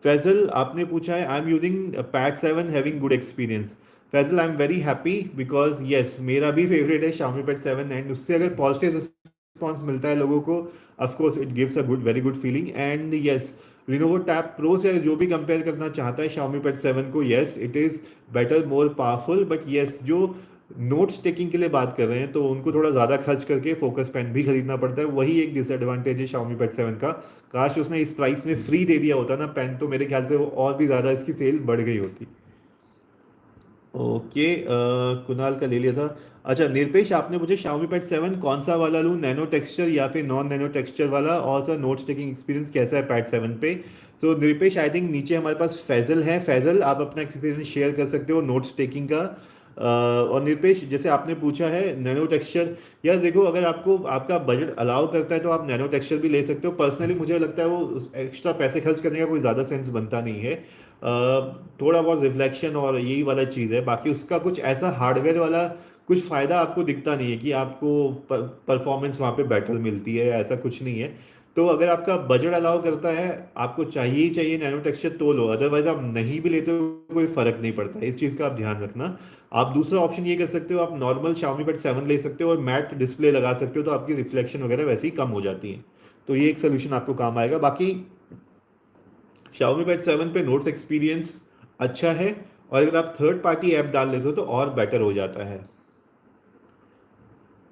S1: फैजल आपने पूछा है I am using pad 7 having good experience. Faizal I am very happy because yes, मेरा भी फेवरेट है Xiaomi Pad 7, एंड उससे अगर पॉजिटिव रिस्पॉन्स मिलता है लोगों को, of course it gives a good, very good feeling. And yes, Lenovo Tab Pro से जो भी कंपेयर करना चाहता है Xiaomi Pad 7 को, yes it is better, more powerful, but yes जो नोट्स टेकिंग के लिए बात कर रहे हैं तो उनको थोड़ा ज़्यादा खर्च करके फोकस पेन भी खरीदना पड़ता है, वही एक डिसएडवांटेज है Xiaomi Pad 7 का। काश उसने इस प्राइस में फ्री दे दिया होता ना पेन, तो मेरे ख्याल से वो और भी ज़्यादा इसकी सेल बढ़ गई होती। ओके, कुणाल का ले लिया था। अच्छा निरपेश, आपने मुझे Xiaomi Pad 7 कौन सा वाला लूँ, नैनो टेक्सचर या फिर नॉन नैनो टेक्सचर वाला, और सर नोट्स टेकिंग एक्सपीरियंस कैसा है पैड 7 पे? सो निरपेश, आई थिंक नीचे हमारे पास फैजल है, फैजल आप अपना एक्सपीरियंस शेयर कर सकते हो नोट्स टेकिंग का। और निरपेश, जैसे आपने पूछा है नैनो टेक्सचर, यार देखो अगर आपको आपका बजट अलाउ करता है तो आप नैनो टेक्सचर भी ले सकते हो। पर्सनली मुझे लगता है वो एक्स्ट्रा पैसे खर्च करने का कोई ज़्यादा सेंस बनता नहीं है। थोड़ा बहुत रिफ्लेक्शन और यही वाला चीज़ है, बाकी उसका कुछ ऐसा हार्डवेयर वाला कुछ फ़ायदा आपको दिखता नहीं है कि आपको परफॉर्मेंस वहाँ पे बेटर मिलती है, ऐसा कुछ नहीं है। तो अगर आपका बजट अलाउ करता है, आपको चाहिए ही चाहिए नैनो टेक्सचर तो लो, अदरवाइज आप नहीं भी लेते हो कोई फ़र्क नहीं पड़ता है, इस चीज़ का आप ध्यान रखना। आप दूसरा ऑप्शन ये कर सकते हो, आप नॉर्मल Xiaomi Pad 7 ले सकते हो और मैट डिस्प्ले लगा सकते हो, तो आपकी रिफ्लेक्शन वगैरह वैसे ही कम हो जाती है। तो ये एक सोल्यूशन आपको काम आएगा। बाकी Xiaomi Pad 7 पे नोट्स एक्सपीरियंस अच्छा है, और अगर आप थर्ड पार्टी ऐप डाल लेते हो तो और बेटर हो जाता है।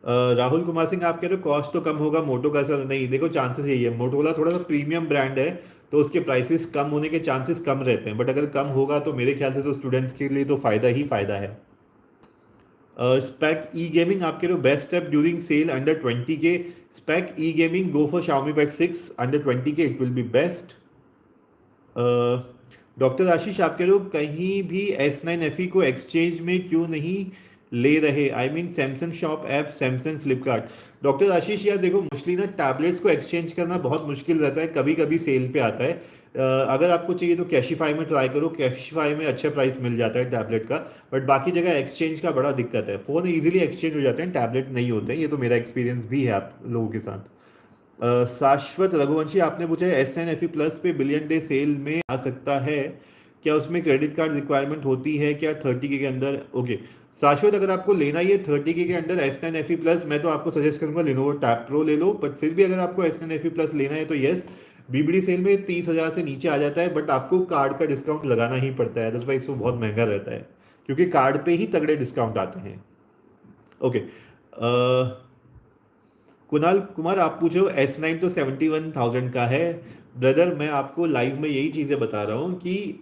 S1: राहुल कुमार सिंह आप कह रहे हो कॉस्ट तो कम होगा मोटो का, सर नहीं, देखो चांसेस यही है, मोटोरोला थोड़ा सा प्रीमियम ब्रांड है तो उसके प्राइसेस कम होने के चांसेस कम रहते हैं, बट अगर कम होगा तो मेरे ख्याल से तो स्टूडेंट्स के लिए तो फ़ायदा ही फ़ायदा है। स्पेक ई गेमिंग आप कह रहे हो best app during sale under 20K। Especially gaming go for Xiaomi Pad 6 under 20K, it will be best. Doctor Ashish आप कह रहे हो कहीं भी S9 FE को एक्सचेंज में क्यों नहीं ले रहे, I mean Samsung shop app, Samsung Flipkart. Doctor Ashish यार देखो, मोस्टली ना टैबलेट्स को एक्सचेंज करना बहुत मुश्किल रहता है, कभी कभी सेल पे आता है। अगर आपको चाहिए तो कैशिफाई में ट्राई करो, कैशिफाई में अच्छा प्राइस मिल जाता है टैबलेट का। बट बाकी जगह एक्सचेंज का बड़ा दिक्कत है, फ़ोन इजीली एक्सचेंज हो जाते हैं, टैबलेट नहीं होते हैं, ये तो मेरा एक्सपीरियंस भी है आप लोगों के साथ। शाश्वत रघुवंशी आपने पूछा है S9 FE प्लस पे बिलियन डे सेल में आ सकता है क्या, उसमें क्रेडिट कार्ड रिक्वायरमेंट होती है क्या 30K के अंदर? ओके शाश्वत, अगर आपको लेना ही है 30K के अंदर S9 FE प्लस, मैं तो आपको सजेस्ट करूंगा लिनोवो टैब प्रो ले लो। बट फिर भी अगर आपको S9 FE प्लस लेना है तो यस, बीबीडी सेल में 30,000 से नीचे आ जाता है, बट आपको कार्ड का डिस्काउंट लगाना ही पड़ता है, अदरवाइज वो बहुत महंगा रहता है, क्योंकि कार्ड पे ही तगड़े डिस्काउंट आते हैं। ओके, कुणाल कुमार आप पूछ रहे हो S9 तो 71,000 का है। ब्रदर मैं आपको लाइव में यही चीज़ें बता रहा हूँ कि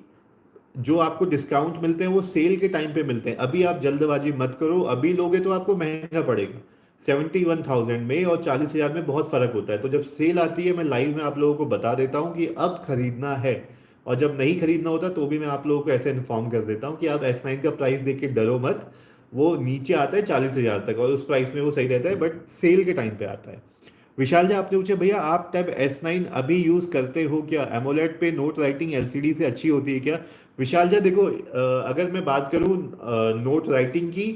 S1: जो आपको डिस्काउंट मिलते हैं वो सेल के टाइम पे मिलते हैं, अभी आप जल्दबाजी मत करो, अभी लोगे तो आपको महंगा पड़ेगा। 71,000 में और 40,000 में बहुत फर्क होता है, तो जब सेल आती है मैं लाइव में आप लोगों को बता देता हूँ कि अब खरीदना है, और जब नहीं खरीदना होता तो भी मैं आप लोगों को ऐसे इन्फॉर्म कर देता हूँ कि आप S9 का प्राइस देख के डरो मत, वो नीचे आता है 40,000 तक और उस प्राइस में वो सही रहता है, बट सेल के टाइम पे आता है। विशाल जी आपने पूछा भैया आप टैब S9 अभी यूज करते हो क्या, एमोलेड पे नोट राइटिंग एलसीडी से अच्छी होती है क्या? विशाल जी देखो, अगर मैं बात करूं नोट राइटिंग की,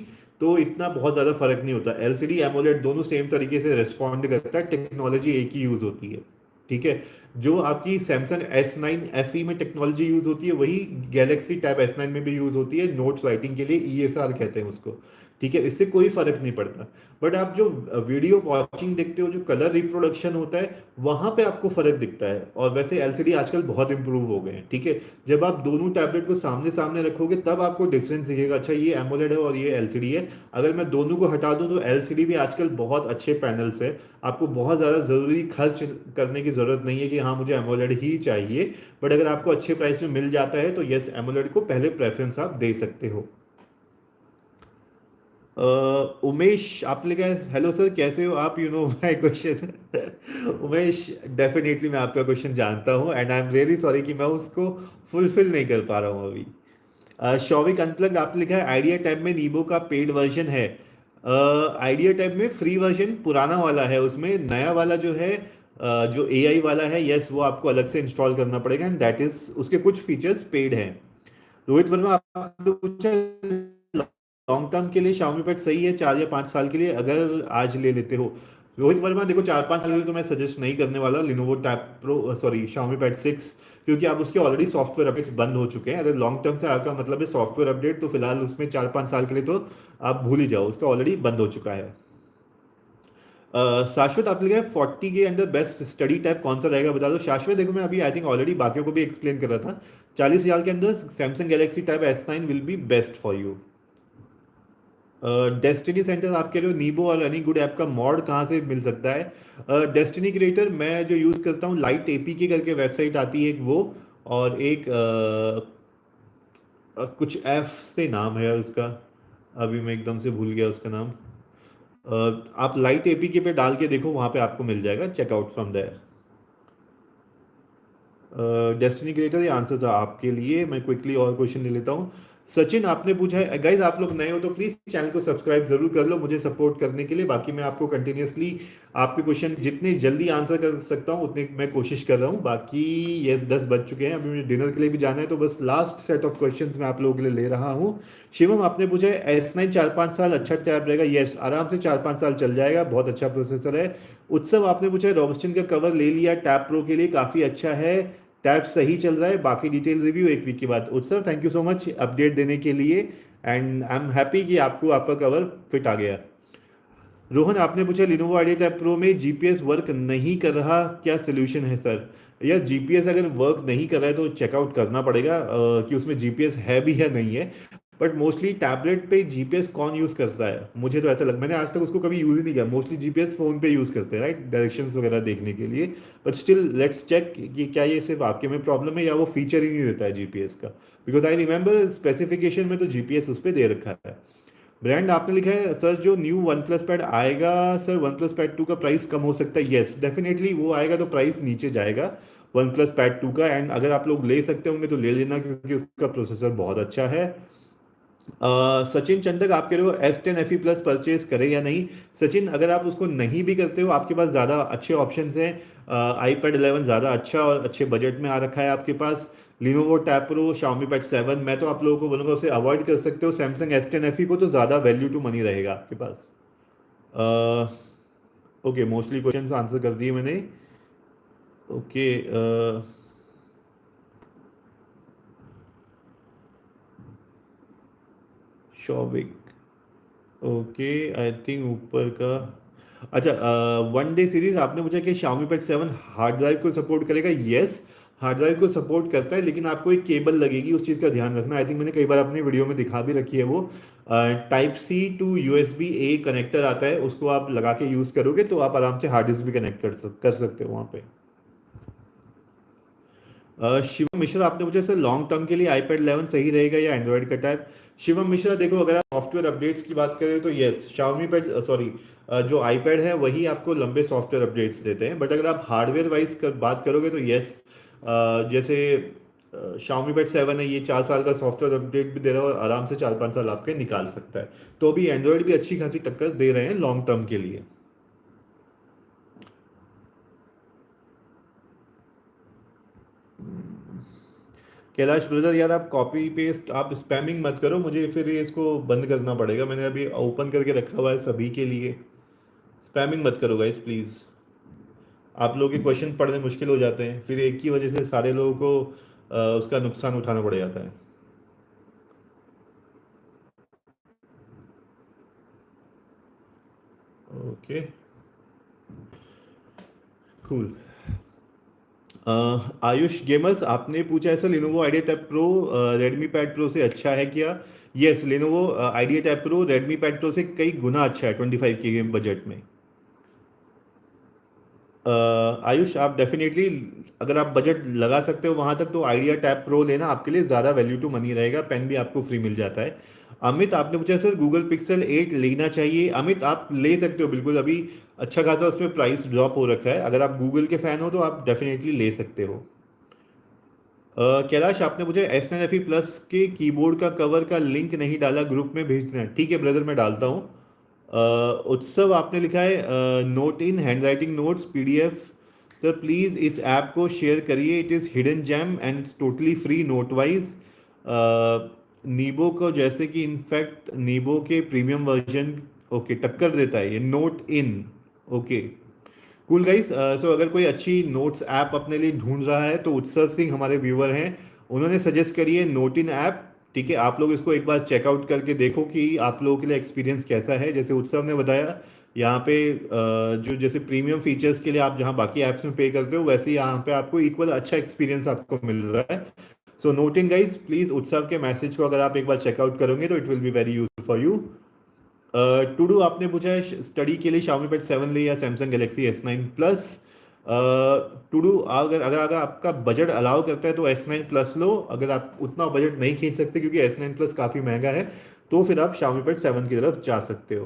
S1: तो इतना बहुत ज़्यादा फर्क नहीं होता, एलसीडी एमोलेड दोनों सेम तरीके से रिस्पॉन्ड करता है, टेक्नोलॉजी एक ही यूज़ होती है। ठीक है, जो आपकी सैमसंग S9 FE में टेक्नोलॉजी यूज़ होती है वही गैलेक्सी टैब S9 में भी यूज़ होती है, नोट्स राइटिंग के लिए ESR कहते हैं उसको। ठीक है, इससे कोई फर्क नहीं पड़ता। बट आप जो वीडियो वॉचिंग देखते हो, जो कलर रिप्रोडक्शन होता है, वहां पे आपको फर्क दिखता है, और वैसे एलसीडी आजकल बहुत इंप्रूव हो गए हैं। ठीक है, जब आप दोनों टैबलेट को सामने सामने रखोगे तब आपको डिफरेंस दिखेगा, अच्छा ये एमोलेड है और ये एलसीडी है। अगर मैं दोनों को हटा दूं तो एलसीडी भी आजकल बहुत अच्छे पैनल्स है, आपको बहुत ज़्यादा ज़रूरी खर्च करने की ज़रूरत नहीं है कि हाँ मुझे एमोलेड ही चाहिए। बट अगर आपको अच्छे प्राइस में मिल जाता है तो यस, एमोलेड को पहले प्रेफरेंस आप दे सकते हो। उमेश आपने लिखा है हेलो सर कैसे हो आप, you know my question. Umesh definitely मैं आपका क्वेश्चन जानता हूँ and I am really sorry कि मैं उसको फुलफिल नहीं कर पा रहा हूँ अभी। शौविक अनप्लग्ड आपने लिखा है आइडिया टैब में नीबो का पेड वर्जन है। आइडिया टैब में फ्री वर्जन पुराना वाला है, उसमें नया वाला जो है जो AI वाला है, यस वो आपको अलग से इंस्टॉल करना पड़ेगा एंड दैट इज उसके कुछ फीचर्स पेड हैं। रोहित वर्मा आपने पूछा लॉन्ग टर्म के लिए Xiaomi पैड सही है 4 या 5 साल के लिए अगर आज ले लेते हो? रोहित वर्मा देखो 4-5 साल के लिए तो मैं सजेस्ट नहीं करने वाला Lenovo tab pro, sorry Xiaomi pad 6, क्योंकि आप उसके ऑलरेडी सॉफ्टवेयर अपडेट्स बंद हो चुके हैं। अगर लॉन्ग टर्म से आपका मतलब है सॉफ्टवेयर अपडेट, तो फिलहाल उसमें 4-5 साल के लिए तो आप भूल ही जाओ, उसका ऑलरेडी बंद हो चुका है। शाश्वत आप लिखा है 40 के अंदर बेस्ट स्टडी टाइप कौन सा रहेगा बता दो। शाश्वत देखो मैं अभी आई थिंक ऑलरेडी बाकियों को भी एक्सप्लेन कर रहा था, 40,000 के अंदर Samsung Galaxy type S9 will be best for you. Destiny centre आप कह रहे हो नीबो और एनी गुड ऐप का मॉड कहाँ से मिल सकता है? डेस्टिनी क्रिएटर मैं जो यूज़ करता हूँ लाइट APK करके वेबसाइट आती है एक वो, और एक कुछ एफ से नाम है उसका, अभी मैं एकदम से भूल गया उसका नाम। आप लाइट APK पे डाल के देखो, वहाँ पे आपको मिल जाएगा, checkout from there. Destiny creator ये आंसर था आपके लिए। मैं क्विकली और क्वेश्चन ले लेता हूँ। सचिन आपने पूछा है गाइज आप लोग नए हो तो प्लीज चैनल को सब्सक्राइब जरूर कर लो मुझे सपोर्ट करने के लिए, बाकी मैं आपको कंटिन्यूअसली आपके क्वेश्चन जितने जल्दी आंसर कर सकता हूँ उतने मैं कोशिश कर रहा हूँ। बाकी ये 10 बज चुके हैं, अभी मुझे डिनर के लिए भी जाना है, तो बस लास्ट सेट ऑफ क्वेश्चन मैं आप लोगों के लिए ले रहा हूँ। शिवम आपने पूछा है S9 4-5 साल अच्छा टैब रहेगा? यस आराम से 4-5 साल चल जाएगा, बहुत अच्छा प्रोसेसर है। उत्सव आपने पूछा है रॉबस्टन का कवर ले लिया टैब प्रो के लिए, काफ़ी अच्छा है, टैब सही चल रहा है, बाकी डिटेल रिव्यू 1 वीक के बाद। उत्सव thank you so much update देने के लिए एंड आई एम हैप्पी कि आपको आपका कवर फिट आ गया। रोहन आपने पूछा लिनोवो आइडिया टैब प्रो में जीपीएस वर्क नहीं कर रहा, क्या सोल्यूशन है सर? यार जीपीएस अगर वर्क नहीं कर रहा है तो चेकआउट करना पड़ेगा कि उसमें जीपीएस है भी या नहीं है। बट मोस्टली टैबलेट पे जीपीएस कौन यूज़ करता है, मुझे तो ऐसा लगता, मैंने आज तक उसको कभी यूज़ ही नहीं किया, मोस्टली जीपीएस फ़ोन पे यूज़ करते हैं राइट, डायरेक्शंस वगैरह देखने के लिए। बट स्टिल लेट्स चेक कि क्या ये सिर्फ आपके में प्रॉब्लम है या वो फीचर ही नहीं रहता है जीपीएस का, बिकॉज आई रिमेंबर स्पेसिफिकेशन में तो जीपीएस उस पर दे रखा है। ब्रांड आपने लिखा है सर जो न्यू वन प्लस पैड आएगा सर वन प्लस पैड 2 का प्राइस कम हो सकता है? येस डेफिनेटली वो आएगा तो प्राइस नीचे जाएगा, वन प्लस पैड 2 का। एंड अगर आप लोग ले सकते होंगे तो ले लेना, क्योंकि उसका प्रोसेसर बहुत अच्छा है। सचिन चंदक, आप कह रहे हो S10 FE Plus परचेज करें या नहीं? सचिन, अगर आप उसको नहीं भी करते हो, आपके पास ज़्यादा अच्छे ऑप्शंस हैं। iPad 11 ज़्यादा अच्छा और अच्छे बजट में आ रखा है आपके पास। Lenovo Tab Pro, Xiaomi Pad 7, मैं तो आप लोगों को बोलूँगा उसे अवॉइड कर सकते हो। सैमसंग S10 FE को तो ज़्यादा वैल्यू टू मनी रहेगा आपके पास। ओके, मोस्टली क्वेश्चन आंसर कर दिए मैंने। ओके, शॉविक, ओके, आई थिंक ऊपर का। अच्छा, वन डे सीरीज आपने पूछा कि Xiaomi Pad 7 हार्ड ड्राइव को सपोर्ट करेगा। यस, हार्ड ड्राइव को सपोर्ट करता है, लेकिन आपको एक केबल लगेगी, उस चीज़ का ध्यान रखना। आई थिंक मैंने कई बार अपने वीडियो में दिखा भी रखी है वो। Type-C to USB-A कनेक्टर आता है, उसको आप लगा के यूज़ करोगे तो आप आराम से हार्ड डिस्क भी कनेक्ट कर सकते हो वहाँ पे। शिवम मिश्रा, आपने पूछा सर लॉन्ग टर्म के लिए iPad 11 सही रहेगा या एंड्रॉयड का टाइप? शिवम मिश्रा, देखो, अगर आप सॉफ्टवेयर अपडेट्स की बात करें तो यस, Xiaomi पैड, सॉरी, जो iPad है वही आपको लंबे सॉफ्टवेयर अपडेट्स देते हैं। बट अगर आप हार्डवेयर वाइज बात करोगे तो यस, जैसे Xiaomi पैड 7 है, ये 4 साल का सॉफ्टवेयर अपडेट भी दे रहा है और आराम से 4-5 साल आपके निकाल सकता है। तो अभी एंड्रॉयड भी अच्छी खासी टक्कर दे रहे हैं लॉन्ग टर्म के लिए। कैलाश ब्रदर, यार आप कॉपी पेस्ट, आप स्पैमिंग मत करो, मुझे फिर ये इसको बंद करना पड़ेगा। मैंने अभी ओपन करके रखा हुआ है सभी के लिए। स्पैमिंग मत करो गाइस प्लीज़। आप लोगों के क्वेश्चन पढ़ने मुश्किल हो जाते हैं, फिर एक की वजह से सारे लोगों को उसका नुकसान उठाना पड़ जाता है। Okay, cool. आयुष गेमर्स, आपने पूछा है sir Lenovo idea Tab pro Redmi Pad pro से अच्छा है क्या? Yes, Lenovo idea Tab pro Redmi Pad pro से कई गुना अच्छा है 25 के बजट में। आयुष, आप डेफिनेटली, अगर आप बजट लगा सकते हो वहां तक, तो आइडिया टैब प्रो लेना आपके लिए ज़्यादा वैल्यू टू मनी रहेगा। पेन भी आपको फ्री मिल जाता है। अमित, आपने पूछा सर गूगल पिक्सल 8 लेना चाहिए? अमित, आप ले सकते हो बिल्कुल, अभी अच्छा खासा उसमें प्राइस ड्रॉप हो रखा है। अगर आप गूगल के फ़ैन हो तो आप डेफिनेटली ले सकते हो। कैलाश, आपने मुझे S9 FE Plus के कीबोर्ड का कवर का लिंक नहीं डाला, ग्रुप में भेज देना। ठीक है ब्रदर, मैं डालता हूँ। उत्सव, आपने लिखा है Notein handwriting notes PDF। Sir please इस ऐप को शेयर करिए, it is hidden gem and it's totally free Notewise. Nebo को, जैसे कि इनफैक्ट नीबो के प्रीमियम वर्जन, ओके, टक्कर देता है ये Notein. Okay, cool guys. So अगर कोई अच्छी नोट्स ऐप अपने लिए ढूंढ रहा है तो उत्सव सिंह हमारे व्यूअर हैं, उन्होंने सजेस्ट करी है नोट इन ऐप। ठीक है, आप लोग इसको एक बार चेकआउट करके देखो कि आप लोगों के लिए एक्सपीरियंस कैसा है। जैसे उत्सव ने बताया, यहाँ पे जो जैसे प्रीमियम फीचर्स के लिए आप जहाँ बाकी ऐप्स में पे करते हो, वैसे ही यहाँ पे आपको इक्वल अच्छा एक्सपीरियंस आपको मिल रहा है। So note in guys, please उत्सव के मैसेज को अगर आप एक बार चेकआउट करोगे तो it will be very useful for you. Tudu, आपने पूछा है स्टडी के लिए Xiaomi Pad 7 ले या Samsung Galaxy S9 Plus। To do, अगर अगर आपका बजट अलाउ करता है तो S9 Plus लो। अगर आप उतना बजट नहीं खींच सकते क्योंकि S9 Plus काफ़ी महंगा है, तो फिर आप Xiaomi Pad 7 की तरफ जा सकते हो।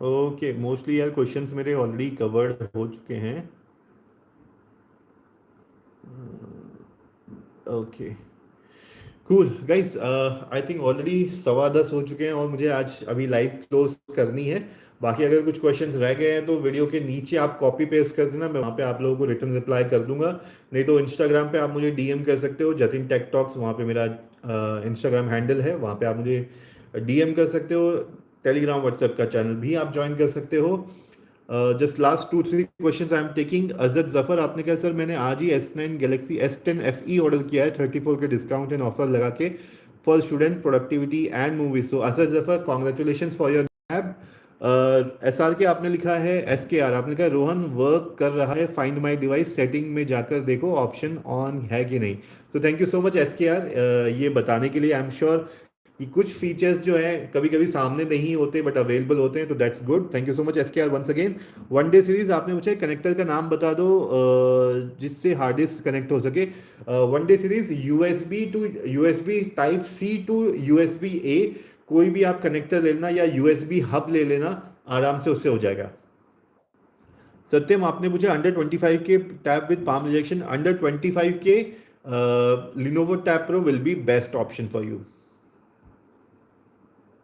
S1: ओके, मोस्टली यार क्वेश्चंस मेरे ऑलरेडी कवर्ड हो चुके हैं। Okay, cool guys, I think already 10:15 हो चुके हैं और मुझे आज अभी लाइव क्लोज करनी है। बाकी अगर कुछ क्वेश्चंस रह गए हैं तो वीडियो के नीचे आप कॉपी पेस्ट कर देना, मैं वहाँ पे आप लोगों को रिटर्न रिप्लाई कर दूंगा। नहीं तो इंस्टाग्राम पे आप मुझे DM कर सकते हो, जतिन टेक टॉक्स, वहाँ पे मेरा इंस्टाग्राम हैंडल है, वहाँ पे आप मुझे DM कर सकते हो। टेलीग्राम व्हाट्सएप का चैनल भी आप ज्वाइन कर सकते हो। Just last 2-3 questions I am taking. अजद जफर, आपने कहा सर मैंने आज ही S9 Galaxy S10 FE order किया है 34 के डिस्काउंट एंड ऑफर लगा के, for student productivity and movies. So Asad Zafar, congratulation for your app. SR के आपने लिखा है, SKR आपने लिखा है रोहन वर्क कर रहा है, फाइंड माई डिवाइस सेटिंग में जाकर देखो ऑप्शन ऑन है कि नहीं। तो thank you so much SKR, ये बताने के लिए। आई एम श्योर कि कुछ फीचर्स जो है कभी कभी सामने नहीं होते बट अवेलेबल होते हैं, तो that's good. Thank you so much SKR once again. One day series, आपने मुझे कनेक्टर का नाम बता दो जिससे हार्ड डिस्क कनेक्ट हो सके। One day series USB Type-C to USB-A, कोई भी आप कनेक्टर ले लेना या USB हब ले लेना, आराम से उससे हो जाएगा। सत्यम, आपने पूछा अंडर 25 के tab with palm rejection, under 25 के Lenovo tab pro will be best option for you.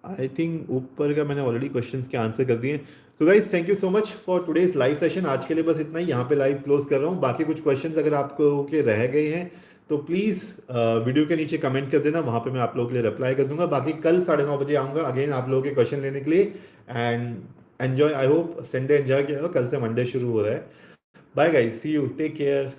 S1: I think ऊपर का मैंने ऑलरेडी क्वेश्चंस के आंसर कर दिए। तो guys thank you so much for today's live session. आज के लिए बस इतना ही, यहाँ पे लाइव क्लोज कर रहा हूँ। बाकी कुछ क्वेश्चंस अगर आपको के रह गए हैं तो प्लीज़ वीडियो के नीचे कमेंट कर देना, वहाँ पे मैं आप लोगों के लिए रिप्लाई कर दूंगा। बाकी कल 9:30 बजे आऊँगा अगेन आप लोगों के क्वेश्चन लेने के लिए। And enjoy, I hope Sunday enjoy किया हो, कल से मंडे शुरू हो रहा है। Bye guys, see you, take care.